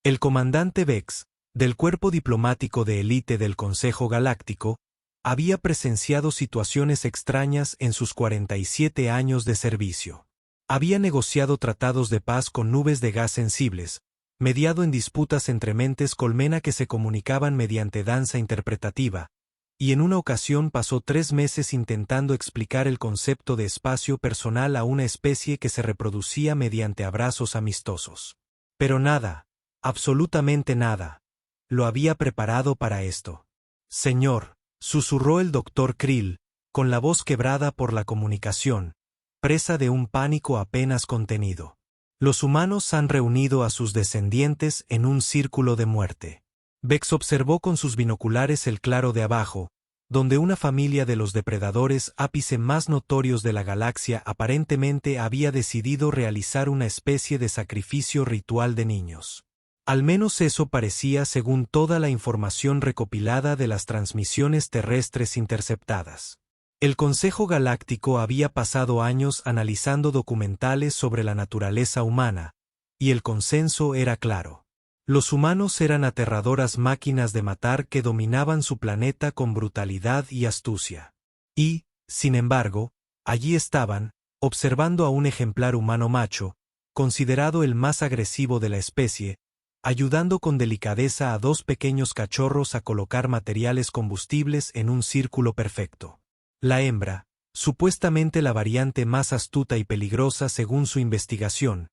El comandante Vex, del cuerpo diplomático de élite del Consejo Galáctico, había presenciado situaciones extrañas en sus 47 años de servicio. Había negociado tratados de paz con nubes de gas sensibles, mediado en disputas entre mentes colmena que se comunicaban mediante danza interpretativa, y en una ocasión pasó 3 meses intentando explicar el concepto de espacio personal a una especie que se reproducía mediante abrazos amistosos. Pero nada, absolutamente nada, lo había preparado para esto. Señor, susurró el doctor Krill, con la voz quebrada por la comunicación, presa de un pánico apenas contenido. Los humanos han reunido a sus descendientes en un círculo de muerte. Vex observó con sus binoculares el claro de abajo, donde una familia de los depredadores ápice más notorios de la galaxia aparentemente había decidido realizar una especie de sacrificio ritual de niños. Al menos eso parecía según toda la información recopilada de las transmisiones terrestres interceptadas. El Consejo Galáctico había pasado años analizando documentales sobre la naturaleza humana, y el consenso era claro. Los humanos eran aterradoras máquinas de matar que dominaban su planeta con brutalidad y astucia. Y, sin embargo, allí estaban, observando a un ejemplar humano macho, considerado el más agresivo de la especie, ayudando con delicadeza a 2 pequeños cachorros a colocar materiales combustibles en un círculo perfecto. La hembra, supuestamente la variante más astuta y peligrosa según su investigación,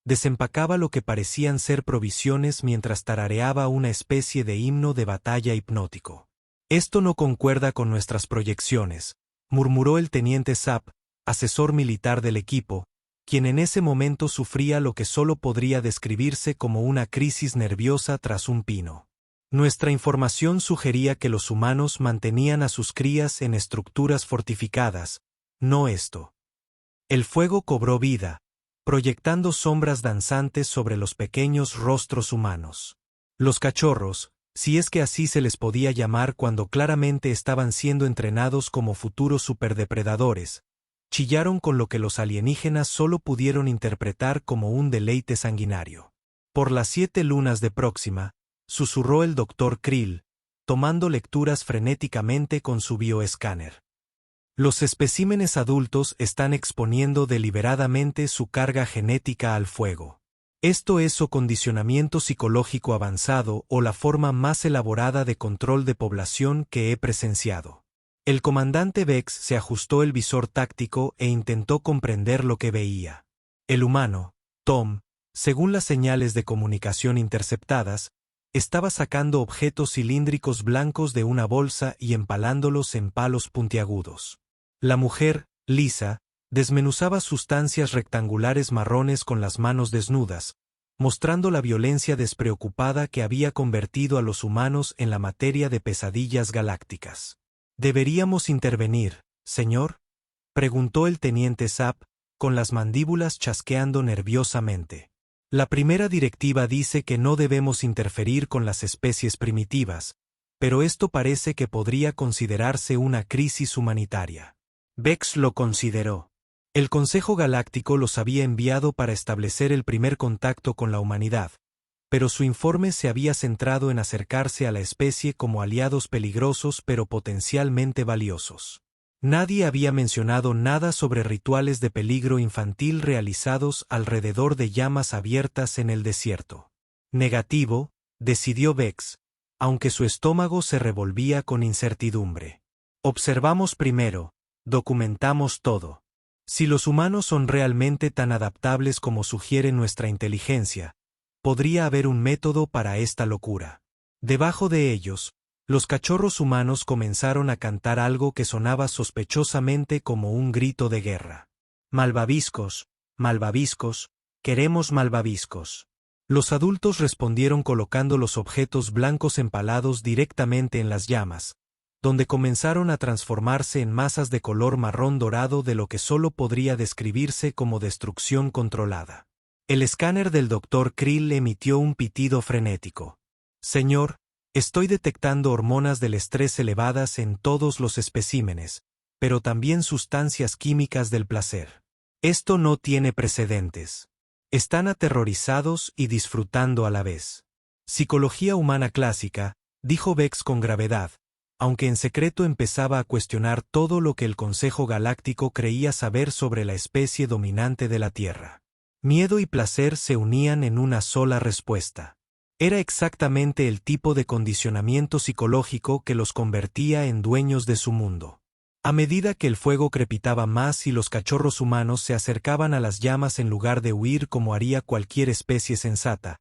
desempacaba lo que parecían ser provisiones mientras tarareaba una especie de himno de batalla hipnótico. Esto no concuerda con nuestras proyecciones, murmuró el teniente Zapp, asesor militar del equipo, quien en ese momento sufría lo que solo podría describirse como una crisis nerviosa tras un pino. Nuestra información sugería que los humanos mantenían a sus crías en estructuras fortificadas, no esto. El fuego cobró vida, proyectando sombras danzantes sobre los pequeños rostros humanos. Los cachorros, si es que así se les podía llamar cuando claramente estaban siendo entrenados como futuros superdepredadores, chillaron con lo que los alienígenas solo pudieron interpretar como un deleite sanguinario. Por las 7 lunas de Próxima, susurró el doctor Krill, tomando lecturas frenéticamente con su bioescáner. Los especímenes adultos están exponiendo deliberadamente su carga genética al fuego. Esto es o condicionamiento psicológico avanzado o la forma más elaborada de control de población que he presenciado. El comandante Vex se ajustó el visor táctico e intentó comprender lo que veía. El humano, Tom, según las señales de comunicación interceptadas, estaba sacando objetos cilíndricos blancos de una bolsa y empalándolos en palos puntiagudos. La mujer, Lisa, desmenuzaba sustancias rectangulares marrones con las manos desnudas, mostrando la violencia despreocupada que había convertido a los humanos en la materia de pesadillas galácticas. ¿Deberíamos intervenir, señor?, preguntó el teniente Zapp, con las mandíbulas chasqueando nerviosamente. La primera directiva dice que no debemos interferir con las especies primitivas, pero esto parece que podría considerarse una crisis humanitaria. Vex lo consideró. El Consejo Galáctico los había enviado para establecer el primer contacto con la humanidad, pero su informe se había centrado en acercarse a la especie como aliados peligrosos pero potencialmente valiosos. Nadie había mencionado nada sobre rituales de peligro infantil realizados alrededor de llamas abiertas en el desierto. Negativo, decidió Vex, aunque su estómago se revolvía con incertidumbre. Observamos primero, documentamos todo. Si los humanos son realmente tan adaptables como sugiere nuestra inteligencia, podría haber un método para esta locura. Debajo de ellos, los cachorros humanos comenzaron a cantar algo que sonaba sospechosamente como un grito de guerra. Malvaviscos, malvaviscos, queremos malvaviscos. Los adultos respondieron colocando los objetos blancos empalados directamente en las llamas, donde comenzaron a transformarse en masas de color marrón dorado de lo que solo podría describirse como destrucción controlada. El escáner del Dr. Krill emitió un pitido frenético. Señor, estoy detectando hormonas del estrés elevadas en todos los especímenes, pero también sustancias químicas del placer. Esto no tiene precedentes. Están aterrorizados y disfrutando a la vez. Psicología humana clásica, dijo Vex con gravedad, aunque en secreto empezaba a cuestionar todo lo que el Consejo Galáctico creía saber sobre la especie dominante de la Tierra. Miedo y placer se unían en una sola respuesta. Era exactamente el tipo de condicionamiento psicológico que los convertía en dueños de su mundo. A medida que el fuego crepitaba más y los cachorros humanos se acercaban a las llamas en lugar de huir como haría cualquier especie sensata,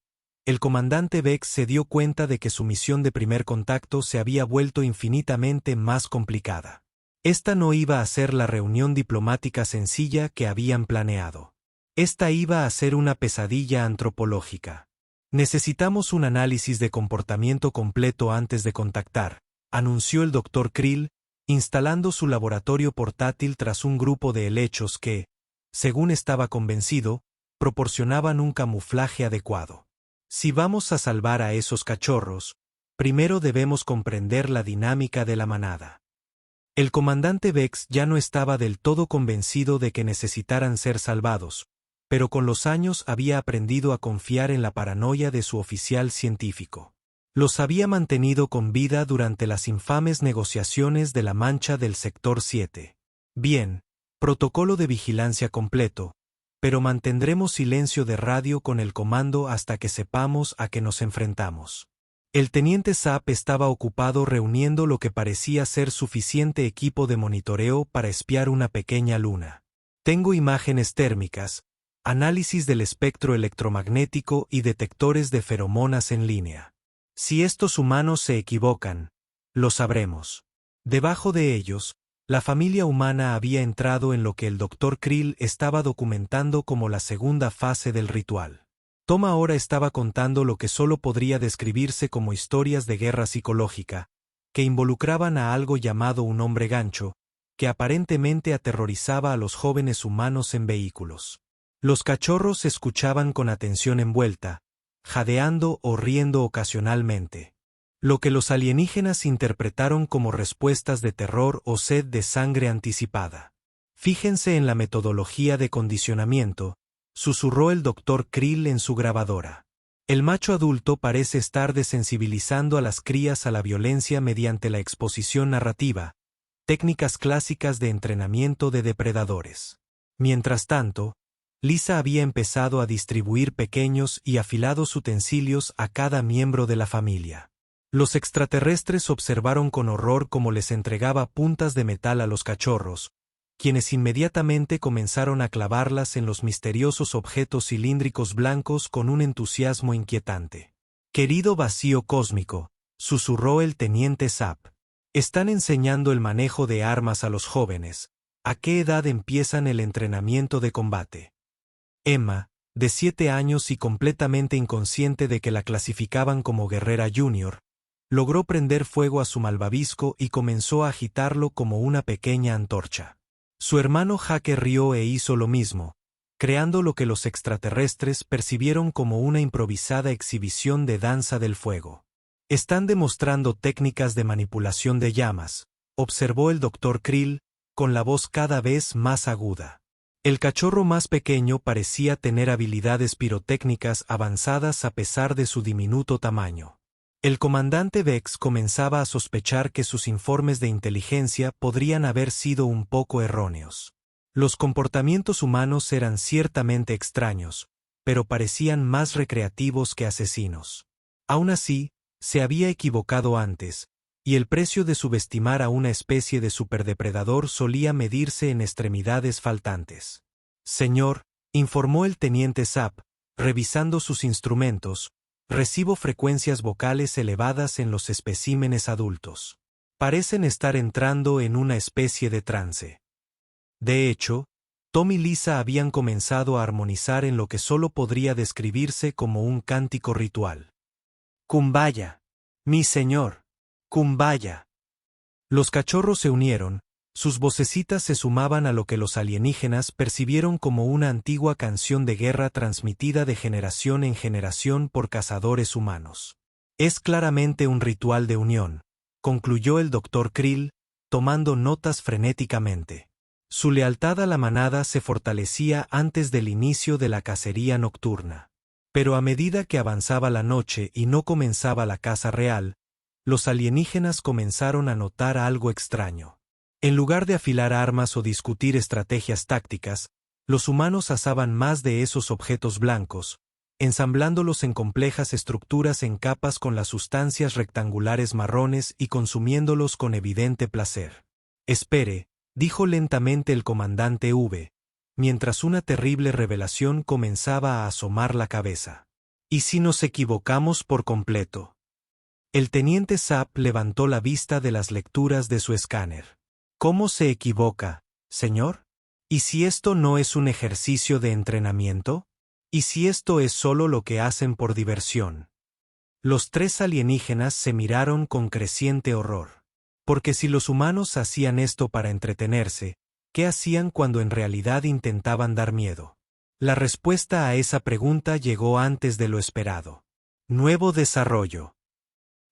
el comandante Vex se dio cuenta de que su misión de primer contacto se había vuelto infinitamente más complicada. Esta no iba a ser la reunión diplomática sencilla que habían planeado. Esta iba a ser una pesadilla antropológica. Necesitamos un análisis de comportamiento completo antes de contactar, anunció el Dr. Krill, instalando su laboratorio portátil tras un grupo de helechos que, según estaba convencido, proporcionaban un camuflaje adecuado. Si vamos a salvar a esos cachorros, primero debemos comprender la dinámica de la manada. El comandante Vex ya no estaba del todo convencido de que necesitaran ser salvados, pero con los años había aprendido a confiar en la paranoia de su oficial científico. Los había mantenido con vida durante las infames negociaciones de la Mancha del Sector 7. Bien, protocolo de vigilancia completo, pero mantendremos silencio de radio con el comando hasta que sepamos a qué nos enfrentamos. El teniente Zapp estaba ocupado reuniendo lo que parecía ser suficiente equipo de monitoreo para espiar una pequeña luna. Tengo imágenes térmicas, análisis del espectro electromagnético y detectores de feromonas en línea. Si estos humanos se equivocan, lo sabremos. Debajo de ellos, la familia humana había entrado en lo que el Dr. Krill estaba documentando como la segunda fase del ritual. Tom ahora estaba contando lo que solo podría describirse como historias de guerra psicológica, que involucraban a algo llamado un hombre gancho, que aparentemente aterrorizaba a los jóvenes humanos en vehículos. Los cachorros escuchaban con atención envuelta, jadeando o riendo ocasionalmente. Lo que los alienígenas interpretaron como respuestas de terror o sed de sangre anticipada. Fíjense en la metodología de condicionamiento, susurró el Dr. Krill en su grabadora. El macho adulto parece estar desensibilizando a las crías a la violencia mediante la exposición narrativa, técnicas clásicas de entrenamiento de depredadores. Mientras tanto, Lisa había empezado a distribuir pequeños y afilados utensilios a cada miembro de la familia. Los extraterrestres observaron con horror cómo les entregaba puntas de metal a los cachorros, quienes inmediatamente comenzaron a clavarlas en los misteriosos objetos cilíndricos blancos con un entusiasmo inquietante. «Querido vacío cósmico», susurró el teniente Zapp. «Están enseñando el manejo de armas a los jóvenes. ¿A qué edad empiezan el entrenamiento de combate?» Emma, de 7 años y completamente inconsciente de que la clasificaban como guerrera junior, logró prender fuego a su malvavisco y comenzó a agitarlo como una pequeña antorcha. Su hermano Jake rió e hizo lo mismo, creando lo que los extraterrestres percibieron como una improvisada exhibición de danza del fuego. «Están demostrando técnicas de manipulación de llamas», observó el Dr. Krill, con la voz cada vez más aguda. El cachorro más pequeño parecía tener habilidades pirotécnicas avanzadas a pesar de su diminuto tamaño. El comandante Vex comenzaba a sospechar que sus informes de inteligencia podrían haber sido un poco erróneos. Los comportamientos humanos eran ciertamente extraños, pero parecían más recreativos que asesinos. Aún así, se había equivocado antes, y el precio de subestimar a una especie de superdepredador solía medirse en extremidades faltantes. «Señor», informó el teniente Zapp, revisando sus instrumentos, «recibo frecuencias vocales elevadas en los especímenes adultos. Parecen estar entrando en una especie de trance». De hecho, Tom y Lisa habían comenzado a armonizar en lo que solo podría describirse como un cántico ritual. «Kumbaya, mi señor, Kumbaya». Los cachorros se unieron, sus vocecitas se sumaban a lo que los alienígenas percibieron como una antigua canción de guerra transmitida de generación en generación por cazadores humanos. «Es claramente un ritual de unión», concluyó el Dr. Krill, tomando notas frenéticamente. Su lealtad a la manada se fortalecía antes del inicio de la cacería nocturna. Pero a medida que avanzaba la noche y no comenzaba la caza real, los alienígenas comenzaron a notar algo extraño. En lugar de afilar armas o discutir estrategias tácticas, los humanos asaban más de esos objetos blancos, ensamblándolos en complejas estructuras en capas con las sustancias rectangulares marrones y consumiéndolos con evidente placer. «Espere», dijo lentamente el comandante V, mientras una terrible revelación comenzaba a asomar la cabeza. «¿Y si nos equivocamos por completo?». El teniente Sapp levantó la vista de las lecturas de su escáner. «¿Cómo se equivoca, señor? ¿Y si esto no es un ejercicio de entrenamiento? ¿Y si esto es solo lo que hacen por diversión?». Los tres alienígenas se miraron con creciente horror. Porque si los humanos hacían esto para entretenerse, ¿qué hacían cuando en realidad intentaban dar miedo? La respuesta a esa pregunta llegó antes de lo esperado. Nuevo desarrollo.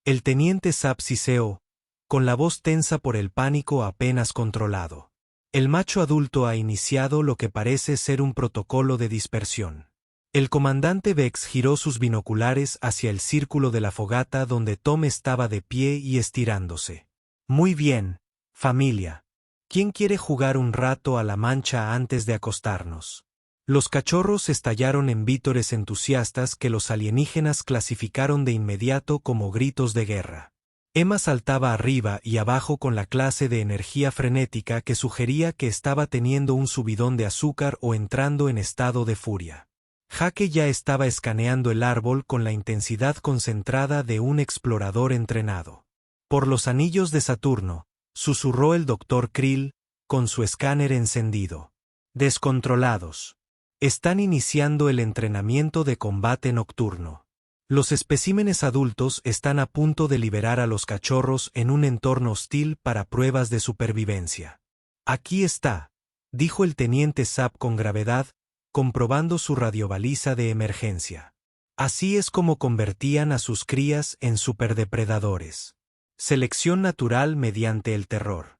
El teniente Sapp siseó, con la voz tensa por el pánico apenas controlado. El macho adulto ha iniciado lo que parece ser un protocolo de dispersión. El comandante Vex giró sus binoculares hacia el círculo de la fogata donde Tom estaba de pie y estirándose. «Muy bien, familia. ¿Quién quiere jugar un rato a la mancha antes de acostarnos?». Los cachorros estallaron en vítores entusiastas que los alienígenas clasificaron de inmediato como gritos de guerra. Emma saltaba arriba y abajo con la clase de energía frenética que sugería que estaba teniendo un subidón de azúcar o entrando en estado de furia. Jake ya estaba escaneando el árbol con la intensidad concentrada de un explorador entrenado. «Por los anillos de Saturno», susurró el Dr. Krill, con su escáner encendido. «Descontrolados. Están iniciando el entrenamiento de combate nocturno. Los especímenes adultos están a punto de liberar a los cachorros en un entorno hostil para pruebas de supervivencia». «Aquí está», dijo el teniente Sapp con gravedad, comprobando su radiobaliza de emergencia. Así es como convertían a sus crías en superdepredadores. Selección natural mediante el terror.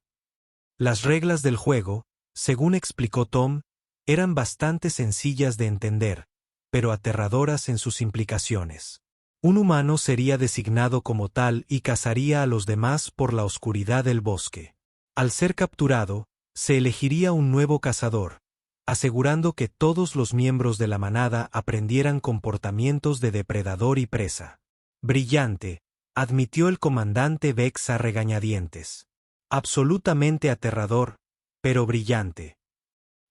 Las reglas del juego, según explicó Tom, eran bastante sencillas de entender, pero aterradoras en sus implicaciones. Un humano sería designado como tal y cazaría a los demás por la oscuridad del bosque. Al ser capturado, se elegiría un nuevo cazador, asegurando que todos los miembros de la manada aprendieran comportamientos de depredador y presa. «Brillante», admitió el comandante Vex a regañadientes. «Absolutamente aterrador, pero brillante».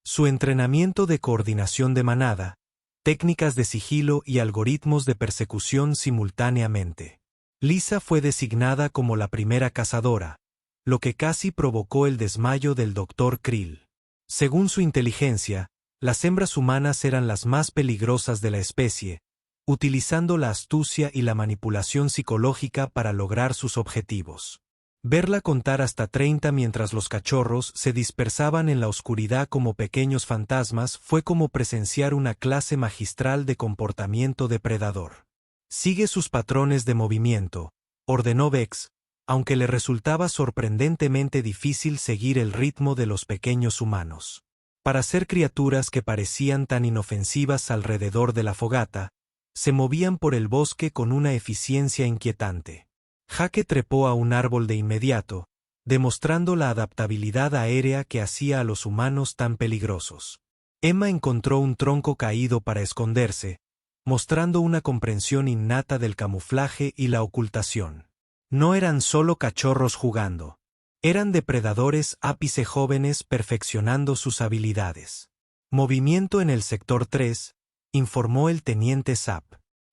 Su entrenamiento de coordinación de manada, técnicas de sigilo y algoritmos de persecución simultáneamente. Lisa fue designada como la primera cazadora, lo que casi provocó el desmayo del Dr. Krill. Según su inteligencia, las hembras humanas eran las más peligrosas de la especie, utilizando la astucia y la manipulación psicológica para lograr sus objetivos. Verla contar hasta 30 mientras los cachorros se dispersaban en la oscuridad como pequeños fantasmas fue como presenciar una clase magistral de comportamiento depredador. «Sigue sus patrones de movimiento», ordenó Vex, aunque le resultaba sorprendentemente difícil seguir el ritmo de los pequeños humanos. Para ser criaturas que parecían tan inofensivas alrededor de la fogata, se movían por el bosque con una eficiencia inquietante. Jake trepó a un árbol de inmediato, demostrando la adaptabilidad aérea que hacía a los humanos tan peligrosos. Emma encontró un tronco caído para esconderse, mostrando una comprensión innata del camuflaje y la ocultación. No eran solo cachorros jugando. Eran depredadores ápice jóvenes perfeccionando sus habilidades. «Movimiento en el sector 3», informó el teniente Sapp.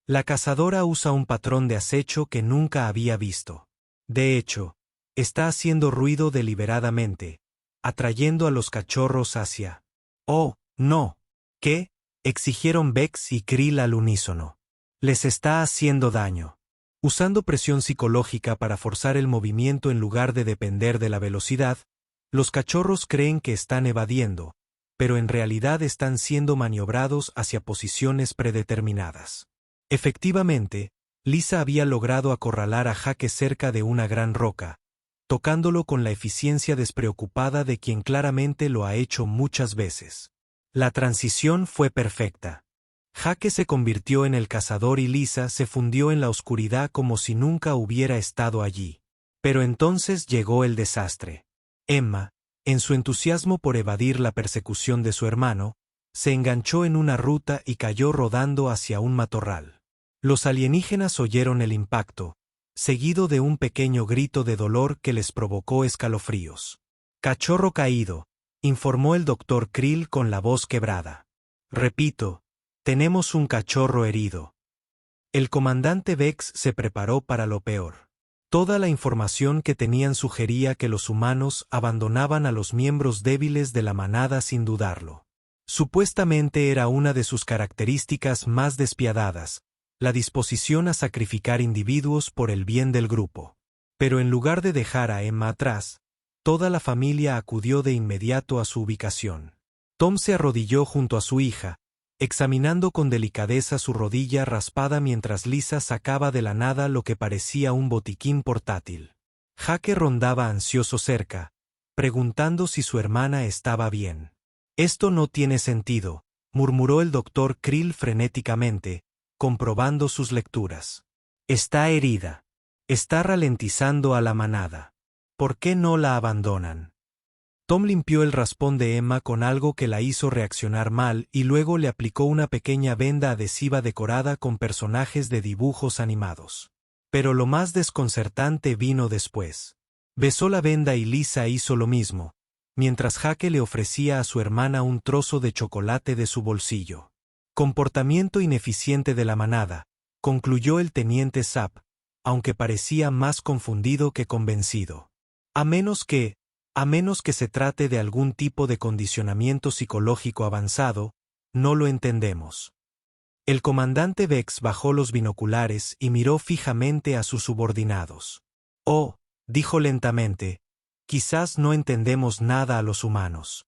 «La cazadora usa un patrón de acecho que nunca había visto. De hecho, está haciendo ruido deliberadamente, atrayendo a los cachorros hacia». «Oh, no». «¿Qué?», exigieron Vex y Krill al unísono. «Les está haciendo daño». Usando presión psicológica para forzar el movimiento en lugar de depender de la velocidad, los cachorros creen que están evadiendo, pero en realidad están siendo maniobrados hacia posiciones predeterminadas. Efectivamente, Lisa había logrado acorralar a Jake cerca de una gran roca, tocándolo con la eficiencia despreocupada de quien claramente lo ha hecho muchas veces. La transición fue perfecta. Jake se convirtió en el cazador y Lisa se fundió en la oscuridad como si nunca hubiera estado allí. Pero entonces llegó el desastre. Emma, en su entusiasmo por evadir la persecución de su hermano, se enganchó en una ruta y cayó rodando hacia un matorral. Los alienígenas oyeron el impacto, seguido de un pequeño grito de dolor que les provocó escalofríos. «Cachorro caído», informó el Dr. Krill con la voz quebrada. «Repito, tenemos un cachorro herido». El comandante Vex se preparó para lo peor. Toda la información que tenían sugería que los humanos abandonaban a los miembros débiles de la manada sin dudarlo. Supuestamente era una de sus características más despiadadas, la disposición a sacrificar individuos por el bien del grupo. Pero en lugar de dejar a Emma atrás, toda la familia acudió de inmediato a su ubicación. Tom se arrodilló junto a su hija, examinando con delicadeza su rodilla raspada mientras Lisa sacaba de la nada lo que parecía un botiquín portátil. Jake rondaba ansioso cerca, preguntando si su hermana estaba bien. «Esto no tiene sentido», murmuró el Dr. Krill frenéticamente, comprobando sus lecturas. «Está herida. Está ralentizando a la manada. ¿Por qué no la abandonan?» Tom limpió el raspón de Emma con algo que la hizo reaccionar mal y luego le aplicó una pequeña venda adhesiva decorada con personajes de dibujos animados. Pero lo más desconcertante vino después. Besó la venda y Lisa hizo lo mismo, mientras Jake le ofrecía a su hermana un trozo de chocolate de su bolsillo. «Comportamiento ineficiente de la manada», concluyó el teniente Zapp, aunque parecía más confundido que convencido. A menos que se trate de algún tipo de condicionamiento psicológico avanzado, no lo entendemos. El comandante Vex bajó los binoculares y miró fijamente a sus subordinados. «Oh», dijo lentamente, «quizás no entendemos nada a los humanos».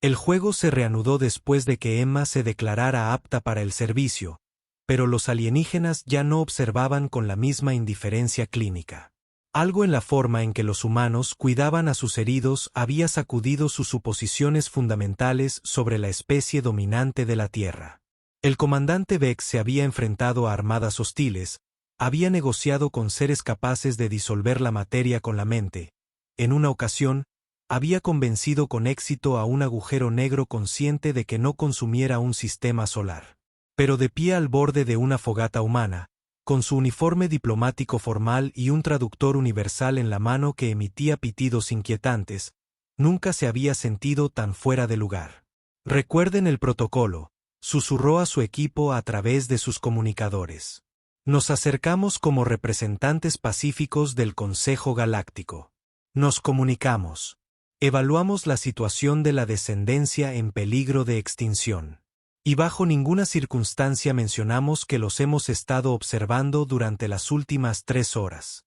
El juego se reanudó después de que Emma se declarara apta para el servicio, pero los alienígenas ya no observaban con la misma indiferencia clínica. Algo en la forma en que los humanos cuidaban a sus heridos había sacudido sus suposiciones fundamentales sobre la especie dominante de la Tierra. El comandante Vex se había enfrentado a armadas hostiles, había negociado con seres capaces de disolver la materia con la mente. En una ocasión, había convencido con éxito a un agujero negro consciente de que no consumiera un sistema solar. Pero de pie al borde de una fogata humana, con su uniforme diplomático formal y un traductor universal en la mano que emitía pitidos inquietantes, nunca se había sentido tan fuera de lugar. «Recuerden el protocolo», susurró a su equipo a través de sus comunicadores. «Nos acercamos como representantes pacíficos del Consejo Galáctico. Nos comunicamos. Evaluamos la situación de la descendencia en peligro de extinción. Y bajo ninguna circunstancia mencionamos que los hemos estado observando durante las últimas 3 horas».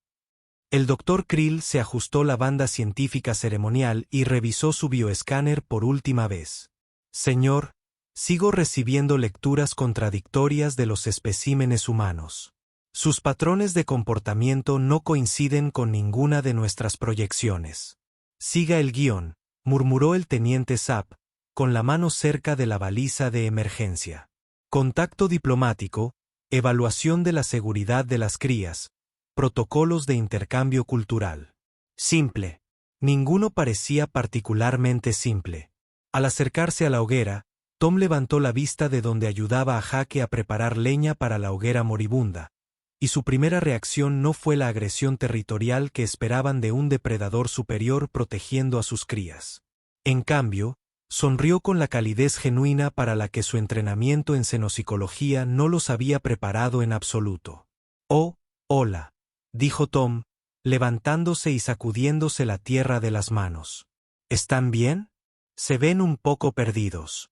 El Dr. Krill se ajustó la banda científica ceremonial y revisó su bioescáner por última vez. «Señor, sigo recibiendo lecturas contradictorias de los especímenes humanos. Sus patrones de comportamiento no coinciden con ninguna de nuestras proyecciones». «Siga el guión», murmuró el teniente Zapp, con la mano cerca de la baliza de emergencia. «Contacto diplomático, evaluación de la seguridad de las crías, protocolos de intercambio cultural». Simple. Ninguno parecía particularmente simple. Al acercarse a la hoguera, Tom levantó la vista de donde ayudaba a Jake a preparar leña para la hoguera moribunda, y su primera reacción no fue la agresión territorial que esperaban de un depredador superior protegiendo a sus crías. En cambio, sonrió con la calidez genuina para la que su entrenamiento en xenopsicología no los había preparado en absoluto. «Oh, hola», dijo Tom, levantándose y sacudiéndose la tierra de las manos. «¿Están bien? Se ven un poco perdidos».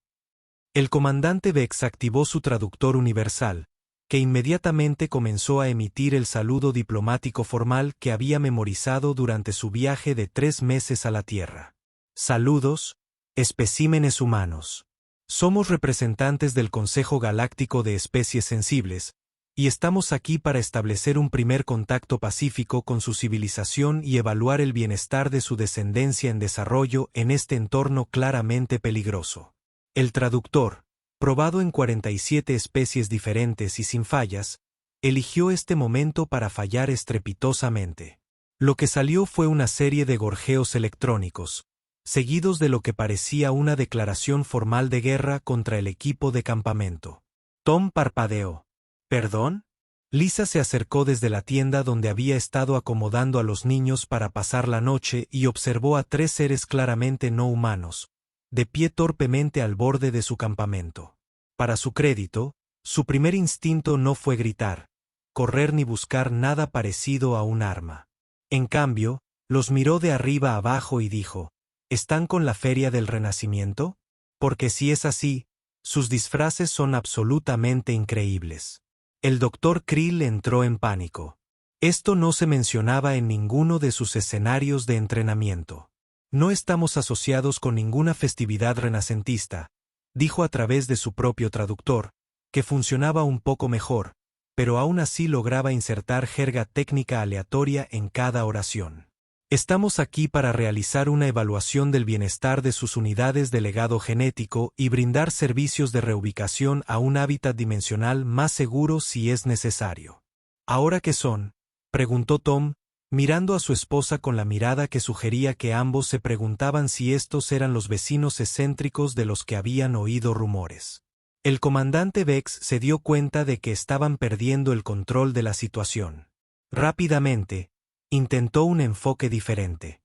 El comandante Vex activó su traductor universal, que inmediatamente comenzó a emitir el saludo diplomático formal que había memorizado durante su viaje de 3 meses a la Tierra. «Saludos, especímenes humanos. Somos representantes del Consejo Galáctico de Especies Sensibles, y estamos aquí para establecer un primer contacto pacífico con su civilización y evaluar el bienestar de su descendencia en desarrollo en este entorno claramente peligroso». El traductor, Probado en 47 especies diferentes y sin fallas, eligió este momento para fallar estrepitosamente. Lo que salió fue una serie de gorjeos electrónicos, seguidos de lo que parecía una declaración formal de guerra contra el equipo de campamento. Tom parpadeó. ¿Perdón? Lisa se acercó desde la tienda donde había estado acomodando a los niños para pasar la noche y observó a 3 seres claramente no humanos, de pie torpemente al borde de su campamento. Para su crédito, su primer instinto no fue gritar, correr ni buscar nada parecido a un arma. En cambio, los miró de arriba abajo y dijo, ¿están con la Feria del Renacimiento? Porque si es así, sus disfraces son absolutamente increíbles. El Dr. Krill entró en pánico. Esto no se mencionaba en ninguno de sus escenarios de entrenamiento. No estamos asociados con ninguna festividad renacentista, dijo a través de su propio traductor, que funcionaba un poco mejor, pero aún así lograba insertar jerga técnica aleatoria en cada oración. Estamos aquí para realizar una evaluación del bienestar de sus unidades de legado genético y brindar servicios de reubicación a un hábitat dimensional más seguro si es necesario. ¿Ahora qué son?, preguntó Tom, mirando a su esposa con la mirada que sugería que ambos se preguntaban si estos eran los vecinos excéntricos de los que habían oído rumores. El comandante Vex se dio cuenta de que estaban perdiendo el control de la situación. Rápidamente, intentó un enfoque diferente.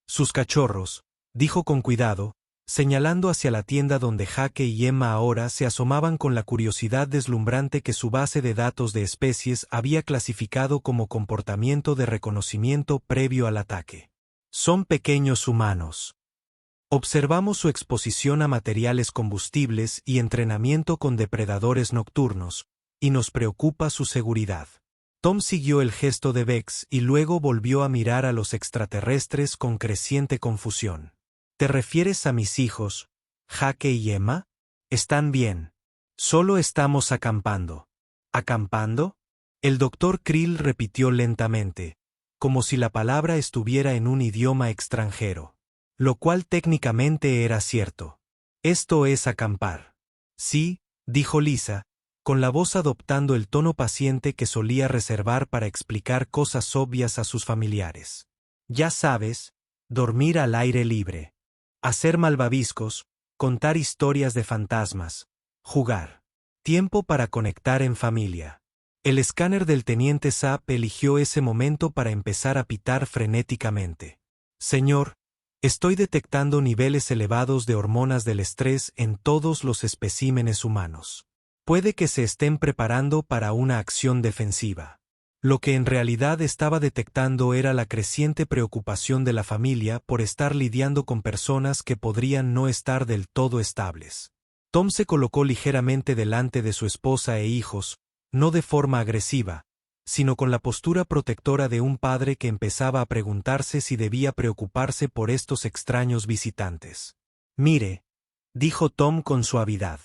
Sus cachorros, dijo con cuidado, señalando hacia la tienda donde Jake y Emma ahora se asomaban con la curiosidad deslumbrante que su base de datos de especies había clasificado como comportamiento de reconocimiento previo al ataque. Son pequeños humanos. Observamos su exposición a materiales combustibles y entrenamiento con depredadores nocturnos, y nos preocupa su seguridad. Tom siguió el gesto de Vex y luego volvió a mirar a los extraterrestres con creciente confusión. ¿Te refieres a mis hijos, Jake y Emma? Están bien. Solo estamos acampando. ¿Acampando? El Dr. Krill repitió lentamente, como si la palabra estuviera en un idioma extranjero. Lo cual técnicamente era cierto. Esto es acampar. Sí, dijo Lisa, con la voz adoptando el tono paciente que solía reservar para explicar cosas obvias a sus familiares. Ya sabes, dormir al aire libre. Hacer malvaviscos, contar historias de fantasmas, jugar. Tiempo para conectar en familia. El escáner del teniente Zapp eligió ese momento para empezar a pitar frenéticamente. Señor, estoy detectando niveles elevados de hormonas del estrés en todos los especímenes humanos. Puede que se estén preparando para una acción defensiva. Lo que en realidad estaba detectando era la creciente preocupación de la familia por estar lidiando con personas que podrían no estar del todo estables. Tom se colocó ligeramente delante de su esposa e hijos, no de forma agresiva, sino con la postura protectora de un padre que empezaba a preguntarse si debía preocuparse por estos extraños visitantes. Mire, dijo Tom con suavidad.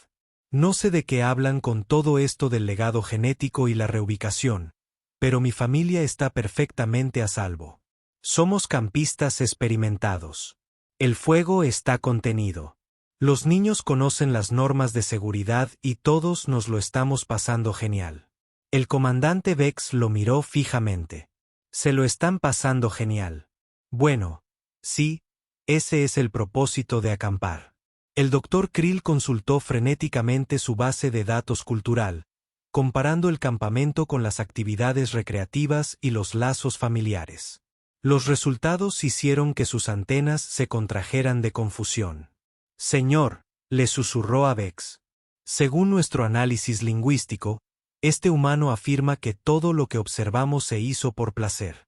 No sé de qué hablan con todo esto del legado genético y la reubicación, pero mi familia está perfectamente a salvo. Somos campistas experimentados. El fuego está contenido. Los niños conocen las normas de seguridad y todos nos lo estamos pasando genial. El comandante Vex lo miró fijamente. Se lo están pasando genial. Bueno, sí, ese es el propósito de acampar. El Dr. Krill consultó frenéticamente su base de datos cultural, comparando el campamento con las actividades recreativas y los lazos familiares. Los resultados hicieron que sus antenas se contrajeran de confusión. Señor, le susurró a Vex. Según nuestro análisis lingüístico, este humano afirma que todo lo que observamos se hizo por placer.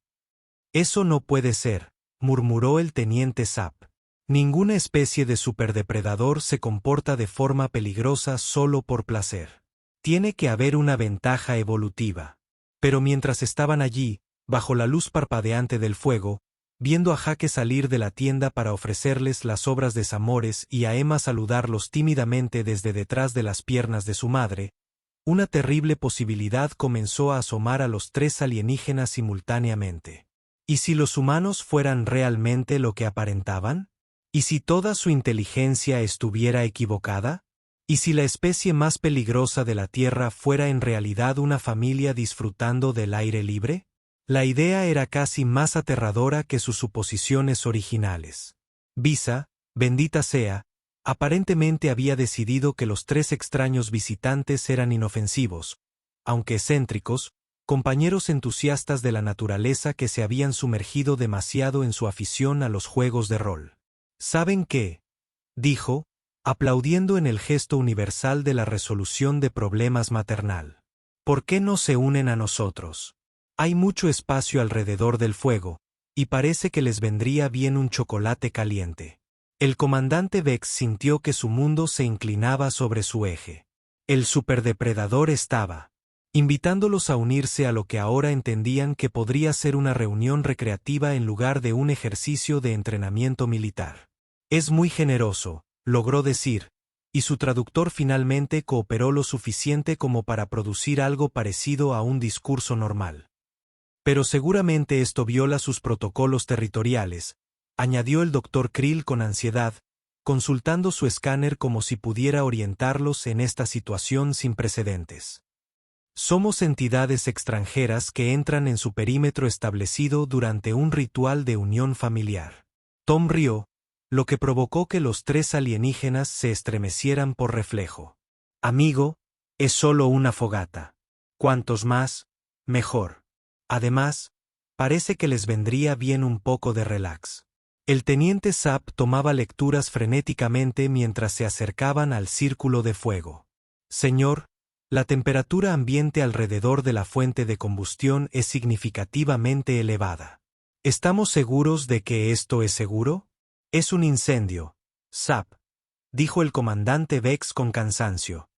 Eso no puede ser, murmuró el teniente Zapp. Ninguna especie de superdepredador se comporta de forma peligrosa solo por placer. Tiene que haber una ventaja evolutiva. Pero mientras estaban allí, bajo la luz parpadeante del fuego, viendo a Jake salir de la tienda para ofrecerles las obras de Zamores y a Emma saludarlos tímidamente desde detrás de las piernas de su madre, una terrible posibilidad comenzó a asomar a los 3 alienígenas simultáneamente. ¿Y si los humanos fueran realmente lo que aparentaban? ¿Y si toda su inteligencia estuviera equivocada? ¿Y si la especie más peligrosa de la Tierra fuera en realidad una familia disfrutando del aire libre? La idea era casi más aterradora que sus suposiciones originales. Visa, bendita sea, aparentemente había decidido que los 3 extraños visitantes eran inofensivos, aunque excéntricos, compañeros entusiastas de la naturaleza que se habían sumergido demasiado en su afición a los juegos de rol. ¿Saben qué?, dijo, aplaudiendo en el gesto universal de la resolución de problemas maternal. ¿Por qué no se unen a nosotros? Hay mucho espacio alrededor del fuego, y parece que les vendría bien un chocolate caliente. El comandante Vex sintió que su mundo se inclinaba sobre su eje. El superdepredador estaba invitándolos a unirse a lo que ahora entendían que podría ser una reunión recreativa en lugar de un ejercicio de entrenamiento militar. Es muy generoso, logró decir, y su traductor finalmente cooperó lo suficiente como para producir algo parecido a un discurso normal. Pero seguramente esto viola sus protocolos territoriales, añadió el Dr. Krill con ansiedad, consultando su escáner como si pudiera orientarlos en esta situación sin precedentes. Somos entidades extranjeras que entran en su perímetro establecido durante un ritual de unión familiar. Tom rió, lo que provocó que los 3 alienígenas se estremecieran por reflejo. Amigo, es solo una fogata. Cuantos más, mejor. Además, parece que les vendría bien un poco de relax. El teniente Zapp tomaba lecturas frenéticamente mientras se acercaban al círculo de fuego. Señor, la temperatura ambiente alrededor de la fuente de combustión es significativamente elevada. ¿Estamos seguros de que esto es seguro? Es un incendio, Zapp, dijo el comandante Vex con cansancio.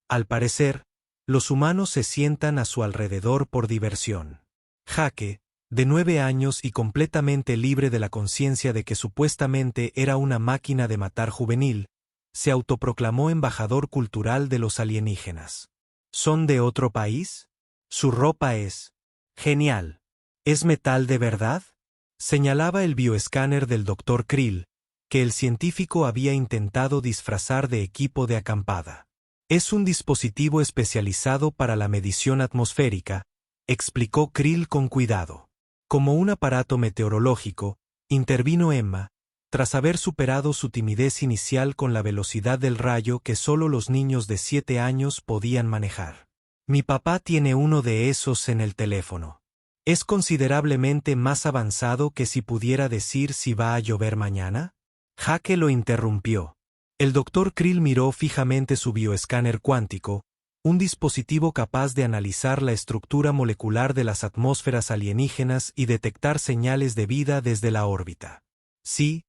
Al parecer, los humanos se sientan a su alrededor por diversión. Jake, de 9 años y completamente libre de la conciencia de que supuestamente era una máquina de matar juvenil, se autoproclamó embajador cultural de los alienígenas. ¿Son de otro país? Su ropa es genial. ¿Es metal de verdad? Señalaba el bioescáner del Dr. Krill, que el científico había intentado disfrazar de equipo de acampada. Es un dispositivo especializado para la medición atmosférica, explicó Krill con cuidado. Como un aparato meteorológico, intervino Emma, tras haber superado su timidez inicial con la velocidad del rayo que solo los niños de 7 años podían manejar. Mi papá tiene uno de esos en el teléfono. ¿Es considerablemente más avanzado que si pudiera decir si va a llover mañana? Jake lo interrumpió. El Dr. Krill miró fijamente su bioescáner cuántico, un dispositivo capaz de analizar la estructura molecular de las atmósferas alienígenas y detectar señales de vida desde la órbita. Sí,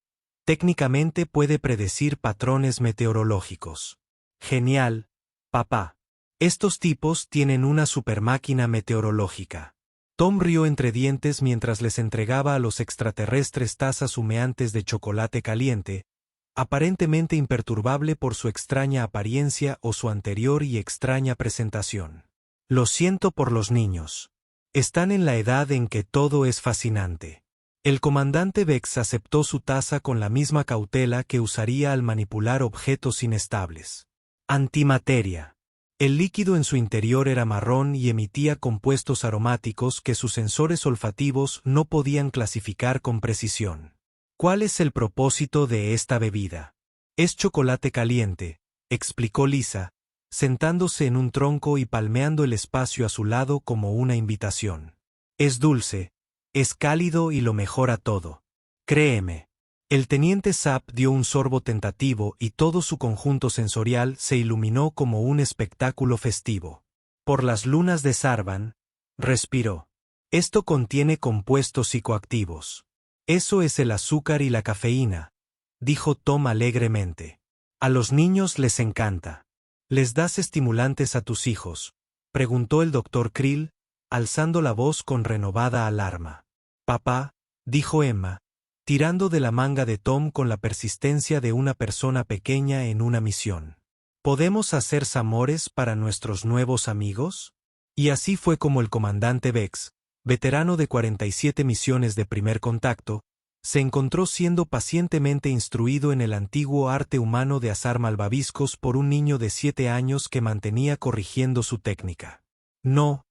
técnicamente puede predecir patrones meteorológicos. Genial, papá. Estos tipos tienen una supermáquina meteorológica. Tom rió entre dientes mientras les entregaba a los extraterrestres tazas humeantes de chocolate caliente, aparentemente imperturbable por su extraña apariencia o su anterior y extraña presentación. Lo siento por los niños. Están en la edad en que todo es fascinante. El comandante Vex aceptó su taza con la misma cautela que usaría al manipular objetos inestables. Antimateria. El líquido en su interior era marrón y emitía compuestos aromáticos que sus sensores olfativos no podían clasificar con precisión. ¿Cuál es el propósito de esta bebida? Es chocolate caliente, explicó Lisa, sentándose en un tronco y palmeando el espacio a su lado como una invitación. Es dulce, es cálido y lo mejora todo. Créeme. El teniente Zapp dio un sorbo tentativo y todo su conjunto sensorial se iluminó como un espectáculo festivo. Por las lunas de Sarvan, respiró. Esto contiene compuestos psicoactivos. Eso es el azúcar y la cafeína, dijo Tom alegremente. A los niños les encanta. ¿Les das estimulantes a tus hijos?, preguntó el Dr. Krill, alzando la voz con renovada alarma. Papá, dijo Emma, tirando de la manga de Tom con la persistencia de una persona pequeña en una misión. ¿Podemos hacer zamores para nuestros nuevos amigos? Y así fue como el comandante Vex, veterano de 47 misiones de primer contacto, Se encontró siendo pacientemente instruido en el antiguo arte humano de asar malvaviscos por un niño de 7 años que mantenía corrigiendo su técnica. No,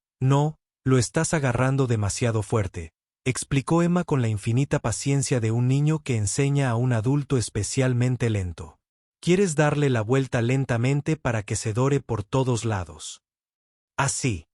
lo estás agarrando demasiado fuerte, explicó Emma con la infinita paciencia de un niño que enseña a un adulto especialmente lento. Quieres darle la vuelta lentamente para que se dore por todos lados. Así.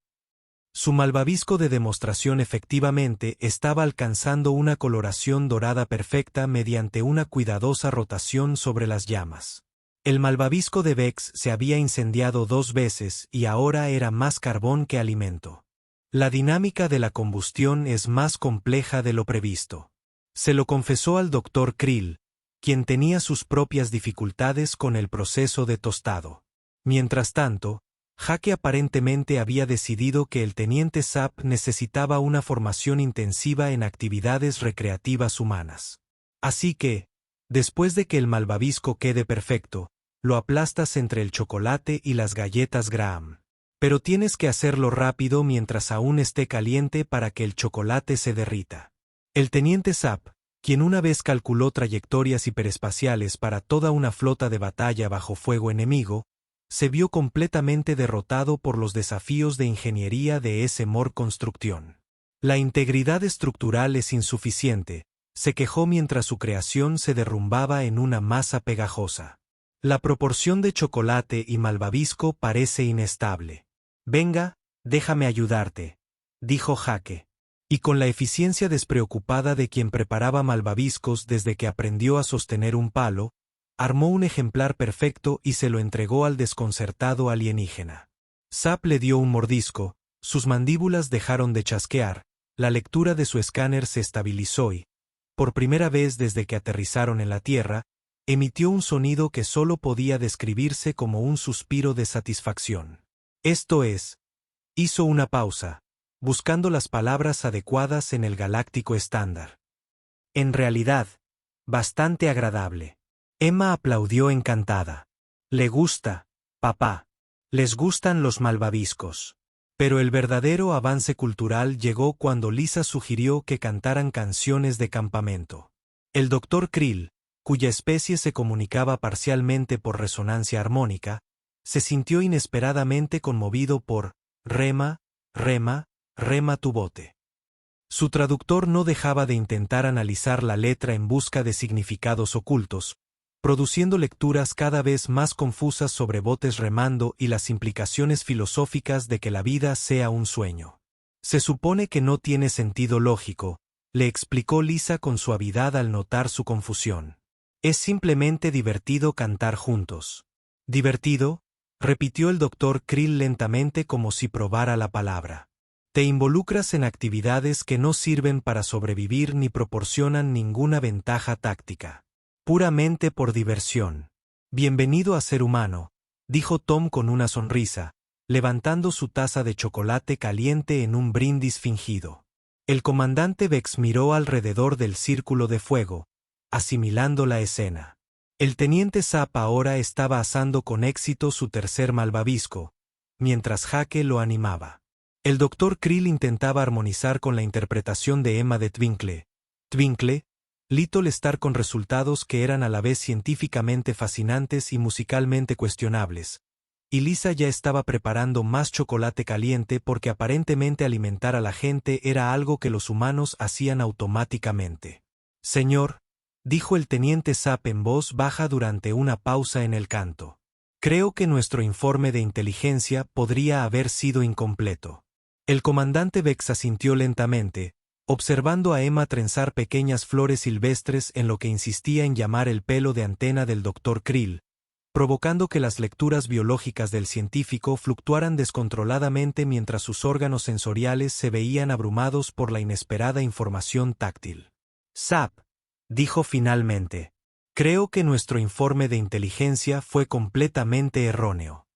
Su malvavisco de demostración efectivamente estaba alcanzando una coloración dorada perfecta mediante una cuidadosa rotación sobre las llamas. El malvavisco de Vex se había incendiado 2 veces y ahora era más carbón que alimento. La dinámica de la combustión es más compleja de lo previsto. Se lo confesó al Dr. Krill, quien tenía sus propias dificultades con el proceso de tostado. Mientras tanto, Jake aparentemente había decidido que el teniente Zapp necesitaba una formación intensiva en actividades recreativas humanas. Así que, después de que el malvavisco quede perfecto, lo aplastas entre el chocolate y las galletas Graham. Pero tienes que hacerlo rápido mientras aún esté caliente para que el chocolate se derrita. El teniente Zapp, quien una vez calculó trayectorias hiperespaciales para toda una flota de batalla bajo fuego enemigo, se vio completamente derrotado por los desafíos de ingeniería de ese Mor Construcción. La integridad estructural es insuficiente, se quejó mientras su creación se derrumbaba en una masa pegajosa. La proporción de chocolate y malvavisco parece inestable. Venga, déjame ayudarte, dijo Jake. Y con la eficiencia despreocupada de quien preparaba malvaviscos desde que aprendió a sostener un palo, armó un ejemplar perfecto y se lo entregó al desconcertado alienígena. Zapp le dio un mordisco, sus mandíbulas dejaron de chasquear, la lectura de su escáner se estabilizó y, por primera vez desde que aterrizaron en la Tierra, emitió un sonido que solo podía describirse como un suspiro de satisfacción. Esto es, hizo una pausa, buscando las palabras adecuadas en el galáctico estándar. En realidad, bastante agradable. Emma aplaudió encantada. Le gusta, papá. Les gustan los malvaviscos. Pero el verdadero avance cultural llegó cuando Lisa sugirió que cantaran canciones de campamento. El Dr. Krill, cuya especie se comunicaba parcialmente por resonancia armónica, se sintió inesperadamente conmovido por rema, rema, rema tu bote. Su traductor no dejaba de intentar analizar la letra en busca de significados ocultos, produciendo lecturas cada vez más confusas sobre botes remando y las implicaciones filosóficas de que la vida sea un sueño. Se supone que no tiene sentido lógico, le explicó Lisa con suavidad al notar su confusión. Es simplemente divertido cantar juntos. ¿Divertido?, repitió el Dr. Krill lentamente como si probara la palabra. Te involucras en actividades que no sirven para sobrevivir ni proporcionan ninguna ventaja táctica. Puramente por diversión. Bienvenido a ser humano, dijo Tom con una sonrisa, levantando su taza de chocolate caliente en un brindis fingido. El comandante Vex miró alrededor del círculo de fuego, asimilando la escena. El teniente Zapp ahora estaba asando con éxito su tercer malvavisco, mientras Jake lo animaba. El Dr. Krill intentaba armonizar con la interpretación de Emma de Twinkle, Little Star con resultados que eran a la vez científicamente fascinantes y musicalmente cuestionables, y Lisa ya estaba preparando más chocolate caliente porque aparentemente alimentar a la gente era algo que los humanos hacían automáticamente. Señor, dijo el teniente Zapp en voz baja durante una pausa en el canto. Creo que nuestro informe de inteligencia podría haber sido incompleto. El comandante Vex asintió lentamente, observando a Emma trenzar pequeñas flores silvestres en lo que insistía en llamar el pelo de antena del Dr. Krill, provocando que las lecturas biológicas del científico fluctuaran descontroladamente mientras sus órganos sensoriales se veían abrumados por la inesperada información táctil. Zapp, dijo finalmente, creo que nuestro informe de inteligencia fue completamente erróneo.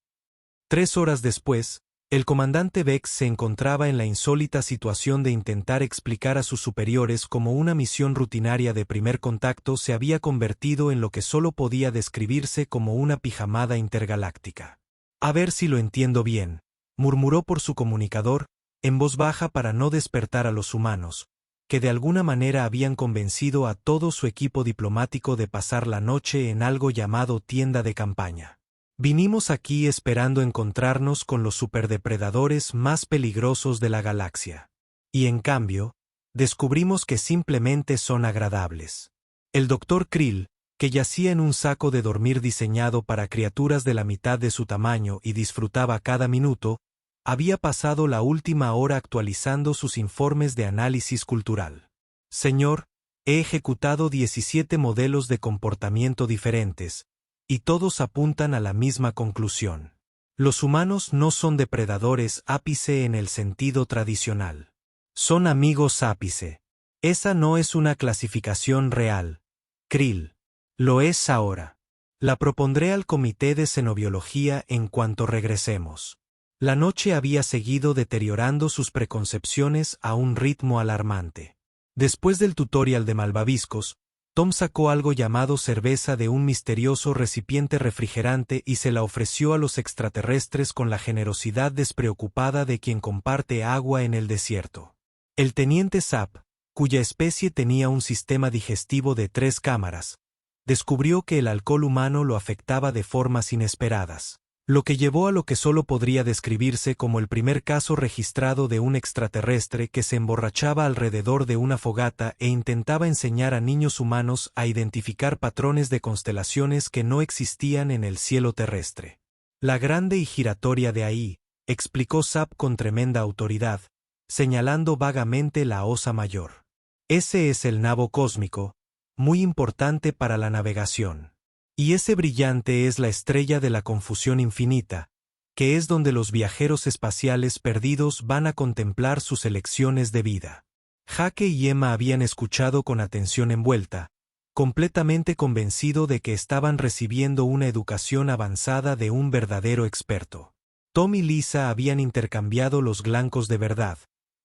3 horas después, el comandante Vex se encontraba en la insólita situación de intentar explicar a sus superiores cómo una misión rutinaria de primer contacto se había convertido en lo que solo podía describirse como una pijamada intergaláctica. A ver si lo entiendo bien, murmuró por su comunicador, en voz baja para no despertar a los humanos, que de alguna manera habían convencido a todo su equipo diplomático de pasar la noche en algo llamado tienda de campaña. Vinimos aquí esperando encontrarnos con los superdepredadores más peligrosos de la galaxia. Y en cambio, descubrimos que simplemente son agradables. El Dr. Krill, que yacía en un saco de dormir diseñado para criaturas de la mitad de su tamaño y disfrutaba cada minuto, había pasado la última hora actualizando sus informes de análisis cultural. Señor, he ejecutado 17 modelos de comportamiento diferentes, y todos apuntan a la misma conclusión. Los humanos no son depredadores ápice en el sentido tradicional. Son amigos ápice. Esa no es una clasificación real. Krill. Lo es ahora. La propondré al Comité de Xenobiología en cuanto regresemos. La noche había seguido deteriorando sus preconcepciones a un ritmo alarmante. Después del tutorial de malvaviscos, Tom sacó algo llamado cerveza de un misterioso recipiente refrigerante y se la ofreció a los extraterrestres con la generosidad despreocupada de quien comparte agua en el desierto. El teniente Zapp, cuya especie tenía un sistema digestivo de 3 cámaras, descubrió que el alcohol humano lo afectaba de formas inesperadas, lo que llevó a lo que solo podría describirse como el primer caso registrado de un extraterrestre que se emborrachaba alrededor de una fogata e intentaba enseñar a niños humanos a identificar patrones de constelaciones que no existían en el cielo terrestre. La grande y giratoria de ahí, explicó Zapp con tremenda autoridad, señalando vagamente la Osa Mayor. Ese es el nabo cósmico, muy importante para la navegación. Y ese brillante es la estrella de la confusión infinita, que es donde los viajeros espaciales perdidos van a contemplar sus elecciones de vida. Jake y Emma habían escuchado con atención envuelta, completamente convencido de que estaban recibiendo una educación avanzada de un verdadero experto. Tom y Lisa habían intercambiado los glancos de verdad,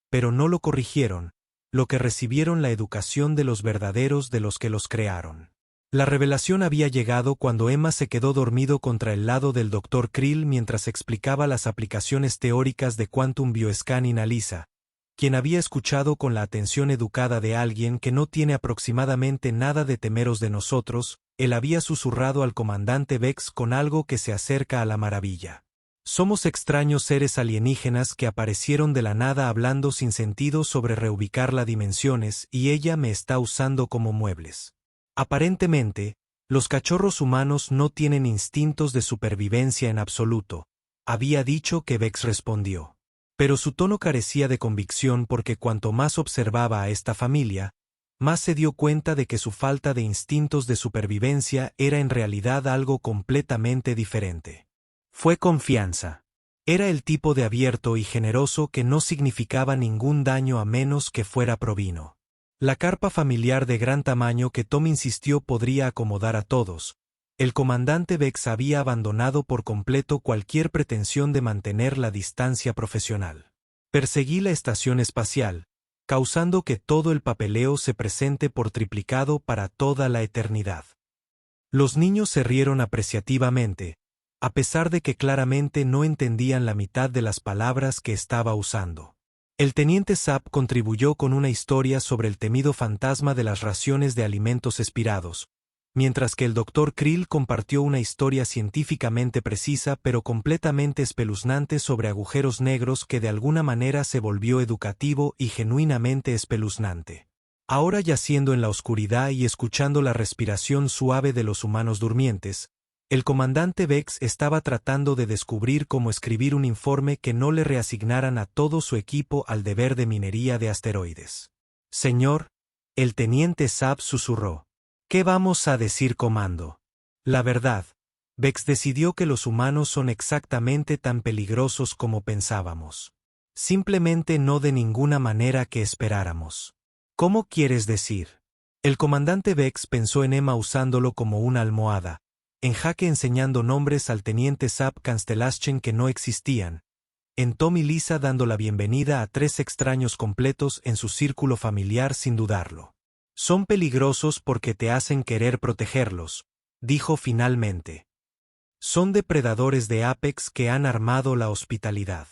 pero no lo corrigieron, lo que recibieron la educación de los verdaderos de los que los crearon. La revelación había llegado cuando Emma se quedó dormido contra el lado del Dr. Krill mientras explicaba las aplicaciones teóricas de Quantum Bioscanning a Lisa, quien había escuchado con la atención educada de alguien que no tiene aproximadamente nada de temeros de nosotros. Él había susurrado al comandante Vex con algo que se acerca a la maravilla. Somos extraños seres alienígenas que aparecieron de la nada hablando sin sentido sobre reubicar las dimensiones y ella me está usando como muebles. Aparentemente, los cachorros humanos no tienen instintos de supervivencia en absoluto, había dicho que Vex respondió. Pero su tono carecía de convicción porque cuanto más observaba a esta familia, más se dio cuenta de que su falta de instintos de supervivencia era en realidad algo completamente diferente. Fue confianza. Era el tipo de abierto y generoso que no significaba ningún daño a menos que fuera provino. La carpa familiar de gran tamaño que Tom insistió podría acomodar a todos. El comandante Vex había abandonado por completo cualquier pretensión de mantener la distancia profesional. Perseguí la estación espacial, causando que todo el papeleo se presente por triplicado para toda la eternidad. Los niños se rieron apreciativamente, a pesar de que claramente no entendían la mitad de las palabras que estaba usando. El teniente Zapp contribuyó con una historia sobre el temido fantasma de las raciones de alimentos expirados, mientras que el Dr. Krill compartió una historia científicamente precisa pero completamente espeluznante sobre agujeros negros que de alguna manera se volvió educativo y genuinamente espeluznante. Ahora yaciendo en la oscuridad y escuchando la respiración suave de los humanos durmientes, el comandante Vex estaba tratando de descubrir cómo escribir un informe que no le reasignaran a todo su equipo al deber de minería de asteroides. Señor, el teniente Zapp susurró. ¿Qué vamos a decir, comando? La verdad, Vex decidió que los humanos son exactamente tan peligrosos como pensábamos. Simplemente no de ninguna manera que esperáramos. ¿Cómo quieres decir? El comandante Vex pensó en Emma usándolo como una almohada, en Jake enseñando nombres al teniente Zapp Constellation que no existían, en Tom y Lisa dando la bienvenida a 3 extraños completos en su círculo familiar sin dudarlo. Son peligrosos porque te hacen querer protegerlos, dijo finalmente. Son depredadores de Apex que han armado la hospitalidad.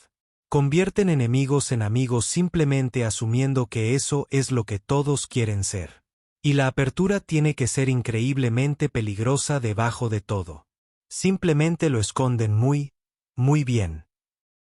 Convierten enemigos en amigos simplemente asumiendo que eso es lo que todos quieren ser. Y la apertura tiene que ser increíblemente peligrosa debajo de todo. Simplemente lo esconden muy bien.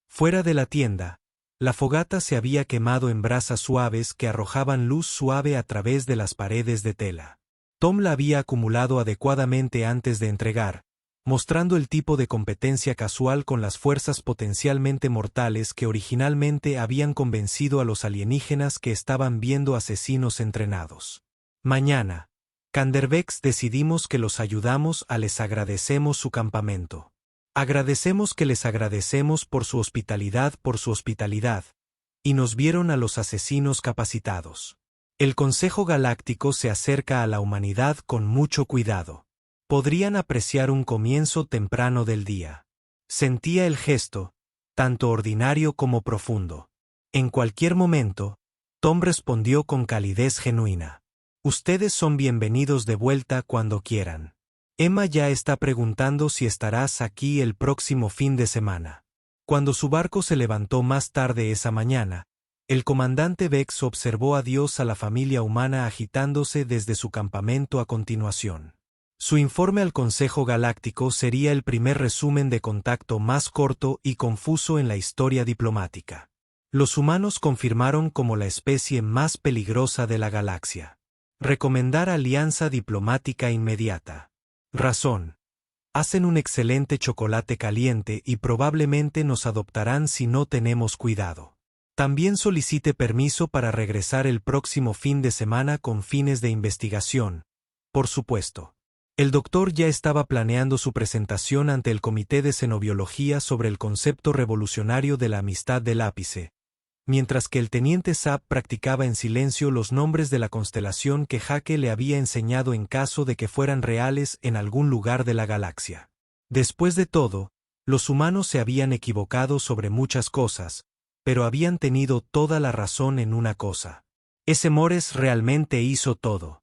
Fuera de la tienda, la fogata se había quemado en brasas suaves que arrojaban luz suave a través de las paredes de tela. Tom la había acumulado adecuadamente antes de entregar, mostrando el tipo de competencia casual con las fuerzas potencialmente mortales que originalmente habían convencido a los alienígenas que estaban viendo asesinos entrenados. Mañana, Canderbex decidimos que los ayudamos a les agradecemos su campamento. Agradecemos que les agradecemos por su hospitalidad, y nos vieron a los asesinos capacitados. El Consejo Galáctico se acerca a la humanidad con mucho cuidado. Podrían apreciar un comienzo temprano del día. Sentía el gesto, tanto ordinario como profundo. En cualquier momento, Tom respondió con calidez genuina. Ustedes son bienvenidos de vuelta cuando quieran. Emma ya está preguntando si estarás aquí el próximo fin de semana. Cuando su barco se levantó más tarde esa mañana, el comandante Vex observó a Dios a la familia humana agitándose desde su campamento a continuación. Su informe al Consejo Galáctico sería el primer resumen de contacto más corto y confuso en la historia diplomática. Los humanos confirmaron como la especie más peligrosa de la galaxia. Recomendar alianza diplomática inmediata. Razón. Hacen un excelente chocolate caliente y probablemente nos adoptarán si no tenemos cuidado. También solicite permiso para regresar el próximo fin de semana con fines de investigación, por supuesto. El doctor ya estaba planeando su presentación ante el Comité de Xenobiología sobre el concepto revolucionario de la amistad del ápice, mientras que el teniente Sapp practicaba en silencio los nombres de la constelación que Hake le había enseñado en caso de que fueran reales en algún lugar de la galaxia. Después de todo, los humanos se habían equivocado sobre muchas cosas, pero habían tenido toda la razón en una cosa. Ese Mores realmente hizo todo.